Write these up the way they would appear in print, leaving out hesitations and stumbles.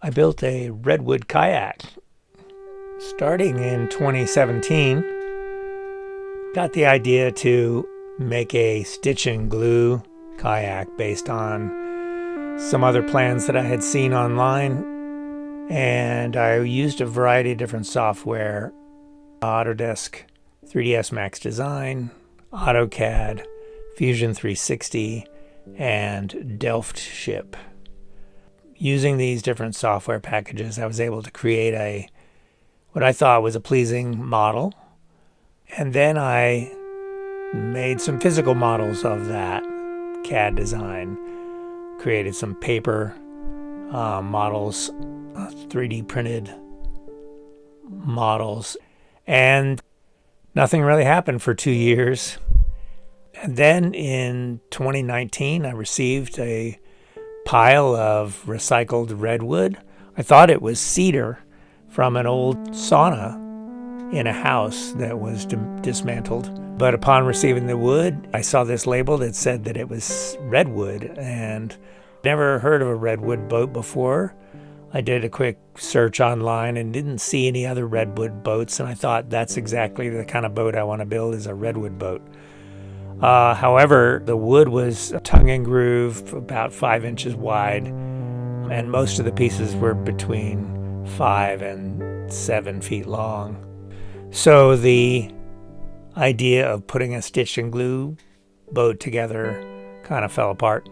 I built a Redwood kayak starting in 2017. Got the idea to make a stitch and glue kayak based on some other plans that I had seen online, and I used a variety of different software: Autodesk, 3ds Max Design, AutoCAD, Fusion 360, and Delft Ship. Using these different software packages, I was able to create what I thought was a pleasing model. And then I made some physical models of that CAD design, created some paper models, 3D printed models, and nothing really happened for 2 years. And then in 2019, I received a pile of recycled redwood. I thought it was cedar from an old sauna in a house that was dismantled. But upon receiving the wood, I saw this label that said that it was redwood, and never heard of a redwood boat before. I did a quick search online and didn't see any other redwood boats, and I thought that's exactly the kind of boat I want to build, is a redwood boat. However, the wood was tongue and groove, about 5 inches wide, and most of the pieces were between 5 and 7 feet long. So the idea of putting a stitch and glue boat together kind of fell apart.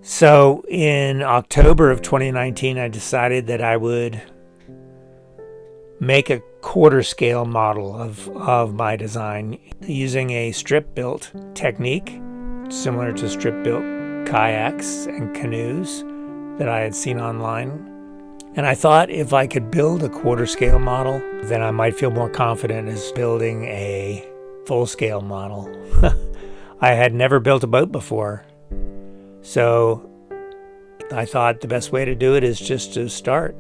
So in October of 2019, I decided that I would make a quarter scale model of my design using a strip built technique similar to strip built kayaks and canoes that I had seen online. And I thought if I could build a quarter scale model, then I might feel more confident as building a full scale model. I had never built a boat before, so I thought the best way to do it is just to start.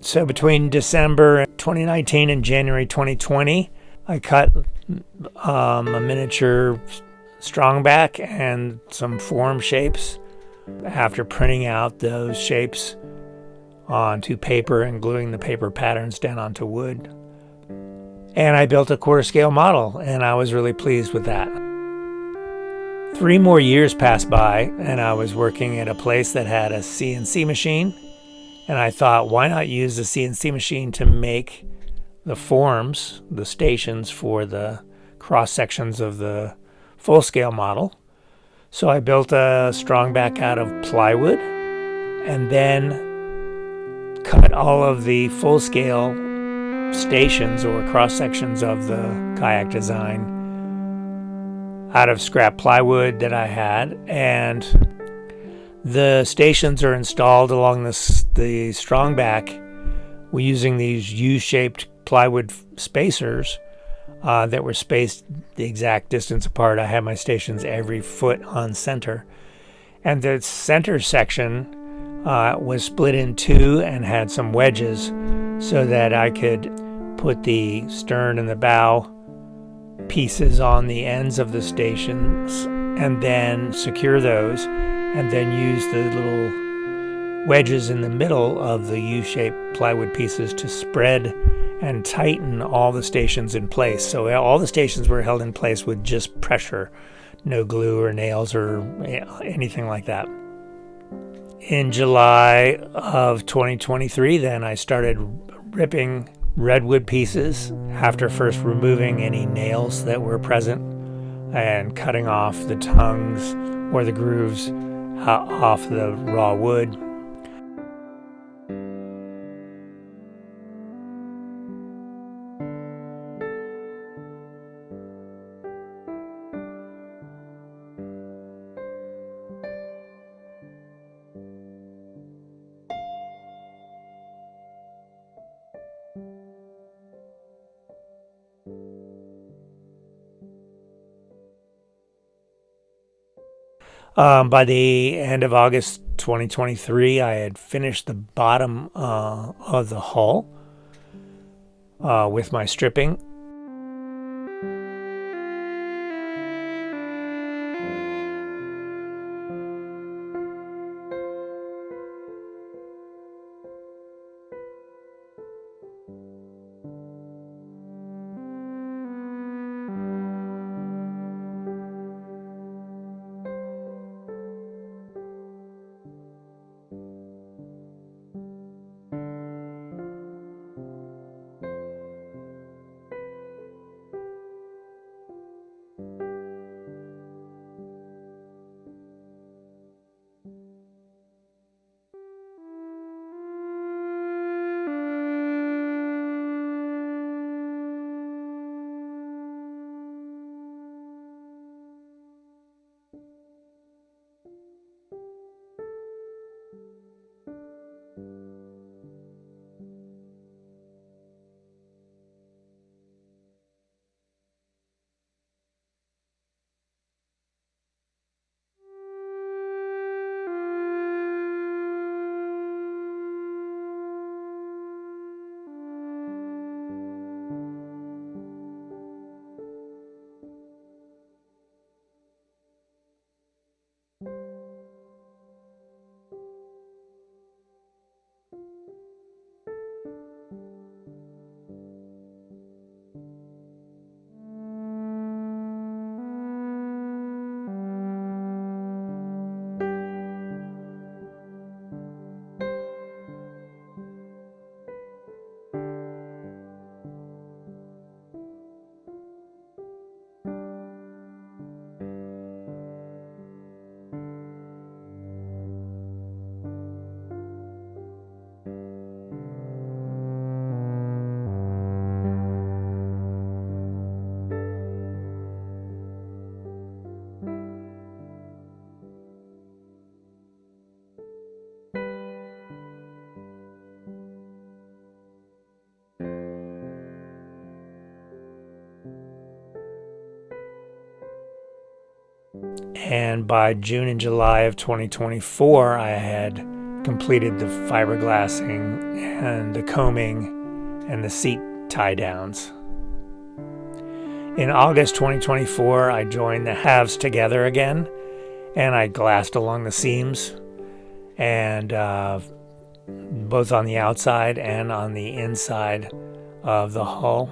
So between December 2019 and January 2020, I cut a miniature strongback and some form shapes. After printing out those shapes onto paper and gluing the paper patterns down onto wood, and I built a quarter scale model, and I was really pleased with that. 3 more years passed by, and I was working at a place that had a CNC machine. And I thought, why not use the CNC machine to make the forms, the stations for the cross sections of the full-scale model? So I built a strongback out of plywood and then cut all of the full-scale stations or cross sections of the kayak design out of scrap plywood that I had, and the stations are installed along the strongback. We're using these U-shaped plywood spacers that were spaced the exact distance apart. I had my stations every foot on center. And the center section was split in two and had some wedges so that I could put the stern and the bow pieces on the ends of the stations and then secure those, and then use the little wedges in the middle of the U-shaped plywood pieces to spread and tighten all the stations in place. So all the stations were held in place with just pressure, no glue or nails or anything like that. In July of 2023, then I started ripping redwood pieces after first removing any nails that were present and cutting off the tongues or the grooves off the raw wood. By the end of August 2023, I had finished the bottom of the hull with my stripping. And by June and July of 2024, I had completed the fiberglassing and the combing and the seat tie downs. In August 2024, I joined the halves together again, and I glassed along the seams, and both on the outside and on the inside of the hull.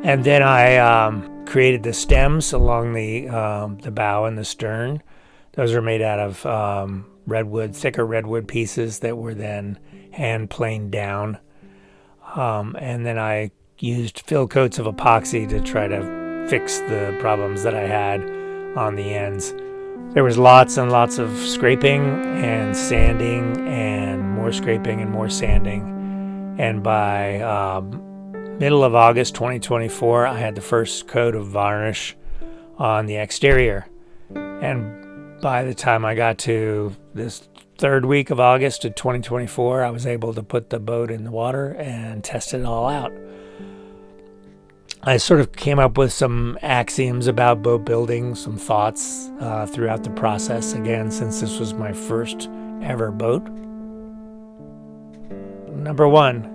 And then I created the stems along the bow and the stern. Those are made out of redwood, thicker redwood pieces that were then hand planed down. And then I used fill coats of epoxy to try to fix the problems that I had on the ends. There was lots and lots of scraping and sanding and more scraping and more sanding. And by middle of August 2024, I had the first coat of varnish on the exterior. And by the time I got to this third week of August of 2024, I was able to put the boat in the water and test it all out. I sort of came up with some axioms about boat building, some thoughts throughout the process, again, since this was my first ever boat. Number one,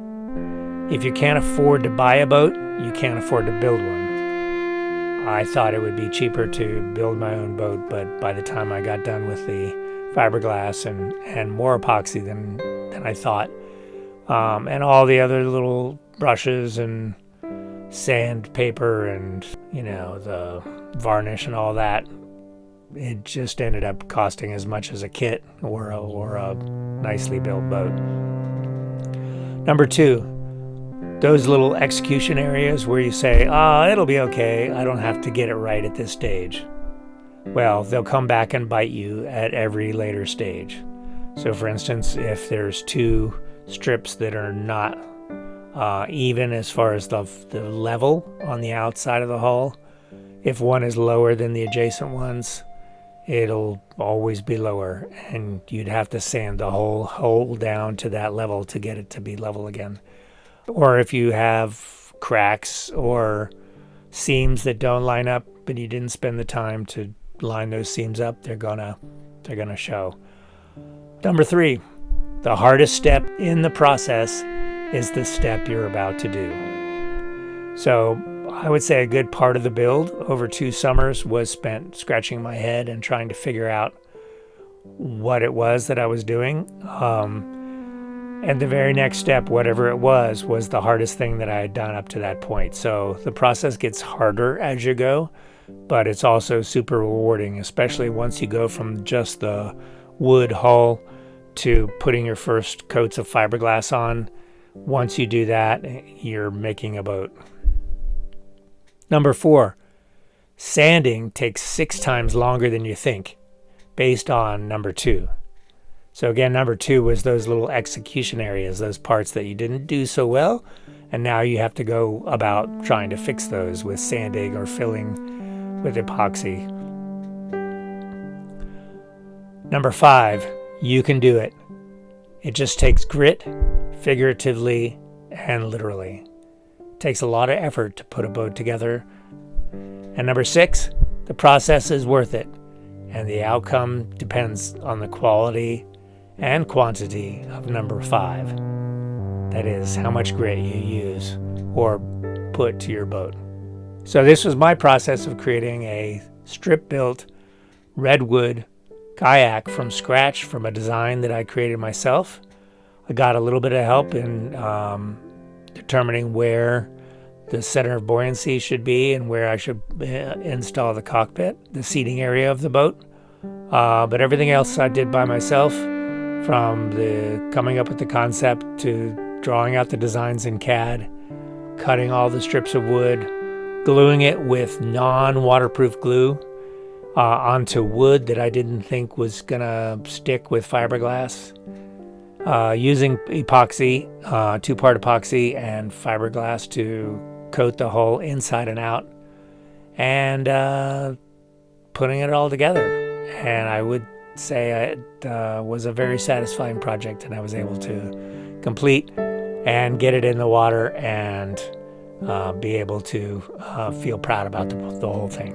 if you can't afford to buy a boat, you can't afford to build one. I thought it would be cheaper to build my own boat, but by the time I got done with the fiberglass and more epoxy than I thought, and all the other little brushes and sandpaper and, the varnish and all that, it just ended up costing as much as a kit or a nicely built boat. Number two, those little execution areas where you say, it'll be okay, I don't have to get it right at this stage. Well, they'll come back and bite you at every later stage. So for instance, if there's two strips that are not even as far as the level on the outside of the hull, if one is lower than the adjacent ones, it'll always be lower, and you'd have to sand the whole hull down to that level to get it to be level again. Or if you have cracks or seams that don't line up, but you didn't spend the time to line those seams up, they're gonna show. Number three, the hardest step in the process is the step you're about to do. So I would say a good part of the build over 2 summers was spent scratching my head and trying to figure out what it was that I was doing. And the very next step, whatever it was the hardest thing that I had done up to that point. So the process gets harder as you go, but it's also super rewarding, especially once you go from just the wood hull to putting your first coats of fiberglass on. Once you do that, you're making a boat. Number 4, sanding takes 6 times longer than you think, based on number 2. So again, number 2 was those little execution areas, those parts that you didn't do so well, and now you have to go about trying to fix those with sanding or filling with epoxy. Number 5, you can do it. It just takes grit, figuratively and literally. It takes a lot of effort to put a boat together. And number 6, the process is worth it, and the outcome depends on the quality and quantity of number 5. That is, how much grit you use or put to your boat. So this was my process of creating a strip-built Redwood kayak from scratch from a design that I created myself. I got a little bit of help in determining where the center of buoyancy should be and where I should install the cockpit, the seating area of the boat. But everything else I did by myself, from the coming up with the concept to drawing out the designs in CAD, cutting all the strips of wood, gluing it with non-waterproof glue onto wood that I didn't think was gonna stick with fiberglass, using epoxy, two-part epoxy and fiberglass to coat the hull inside and out, and putting it all together. And I would say it was a very satisfying project, and I was able to complete and get it in the water and be able to feel proud about the whole thing.